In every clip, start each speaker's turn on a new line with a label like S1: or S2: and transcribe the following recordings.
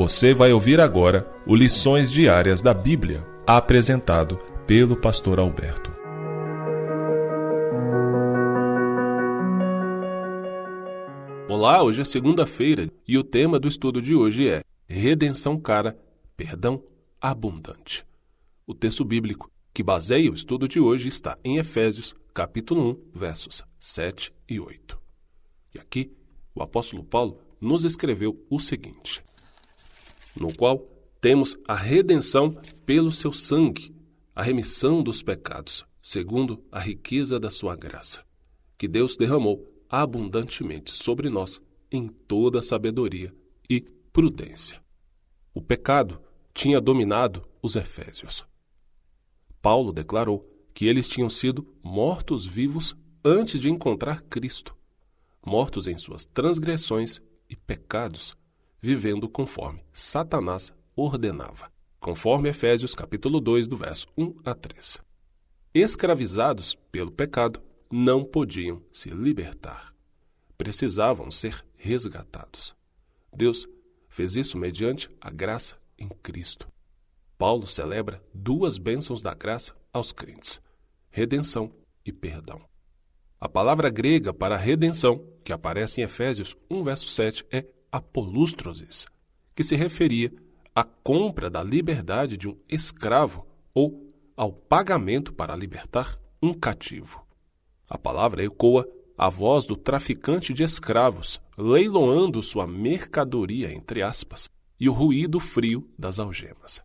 S1: Você vai ouvir agora o Lições Diárias da Bíblia, apresentado pelo pastor Alberto. Olá, hoje é segunda-feira e o tema do estudo de hoje é Redenção cara, perdão abundante. O texto bíblico que baseia o estudo de hoje está em Efésios, capítulo 1, versos 7 e 8. E aqui, o apóstolo Paulo nos escreveu o seguinte: no qual temos a redenção pelo seu sangue, a remissão dos pecados, segundo a riqueza da sua graça, que Deus derramou abundantemente sobre nós em toda sabedoria e prudência. O pecado tinha dominado os efésios. Paulo declarou que eles tinham sido mortos-vivos antes de encontrar Cristo, mortos em suas transgressões e pecados, vivendo conforme Satanás ordenava, conforme Efésios capítulo 2, do verso 1 a 3. Escravizados pelo pecado, não podiam se libertar. Precisavam ser resgatados. Deus fez isso mediante a graça em Cristo. Paulo celebra duas bênçãos da graça aos crentes: redenção e perdão. A palavra grega para redenção, que aparece em Efésios 1, verso 7, é apolústrosis, que se referia à compra da liberdade de um escravo ou ao pagamento para libertar um cativo. A palavra ecoa a voz do traficante de escravos, leiloando sua mercadoria, entre aspas, e o ruído frio das algemas.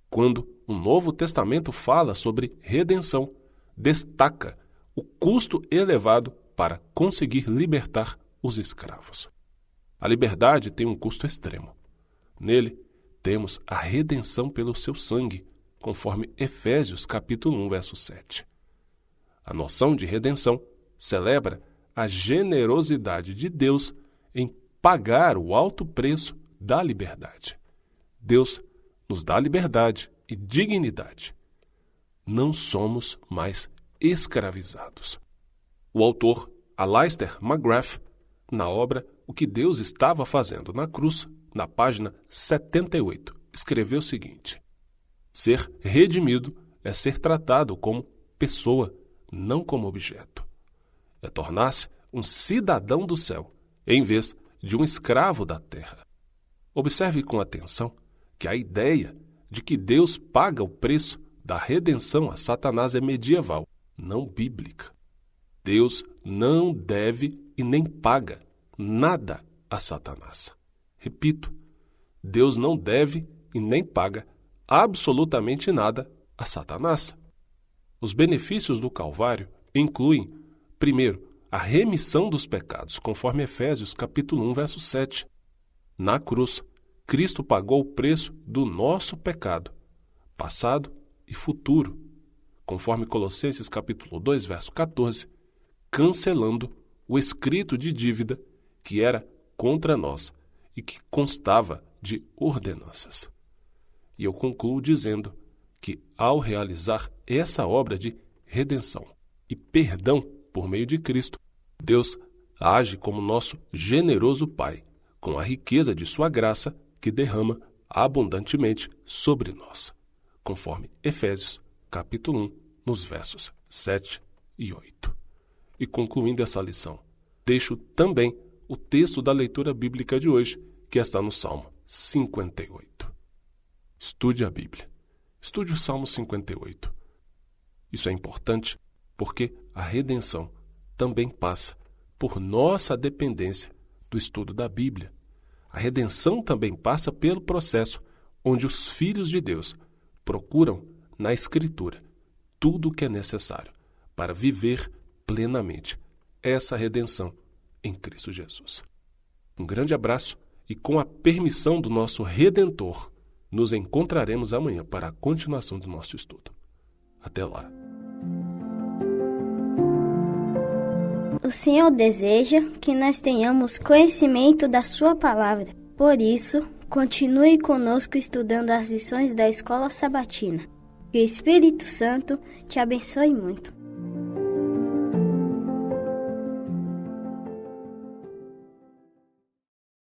S1: Quando o Novo Testamento fala sobre redenção, destaca o custo elevado para conseguir libertar os escravos. A liberdade tem um custo extremo. Nele, temos a redenção pelo seu sangue, conforme Efésios capítulo 1, verso 7. A noção de redenção celebra a generosidade de Deus em pagar o alto preço da liberdade. Deus nos dá liberdade e dignidade. Não somos mais escravizados. O autor Alistair McGrath, na obra O que Deus estava fazendo na cruz, na página 78, escreveu o seguinte: ser redimido é ser tratado como pessoa, não como objeto. É tornar-se um cidadão do céu, em vez de um escravo da terra. Observe com atenção que a ideia de que Deus paga o preço da redenção a Satanás é medieval, não bíblica. Deus não deve e nem paga nada a Satanás. Repito, Deus não deve e nem paga absolutamente nada a Satanás. Os benefícios do Calvário incluem, primeiro, a remissão dos pecados, conforme Efésios capítulo 1, verso 7. Na cruz, Cristo pagou o preço do nosso pecado, passado e futuro, conforme Colossenses capítulo 2, verso 14, cancelando o escrito de dívida que era contra nós e que constava de ordenanças. E eu concluo dizendo que, ao realizar essa obra de redenção e perdão por meio de Cristo, Deus age como nosso generoso Pai, com a riqueza de sua graça que derrama abundantemente sobre nós, conforme Efésios capítulo 1, nos versos 7 e 8. E concluindo essa lição, deixo também o texto da leitura bíblica de hoje, que está no Salmo 58. Estude a Bíblia. Estude o Salmo 58. Isso é importante porque a redenção também passa por nossa dependência do estudo da Bíblia. A redenção também passa pelo processo onde os filhos de Deus procuram na Escritura tudo o que é necessário para viver plenamente essa redenção em Cristo Jesus. Um grande abraço e, com a permissão do nosso Redentor, nos encontraremos amanhã para a continuação do nosso estudo. Até lá.
S2: O Senhor deseja que nós tenhamos conhecimento da Sua Palavra. Por isso, continue conosco estudando as lições da Escola Sabatina. Que o Espírito Santo te abençoe muito.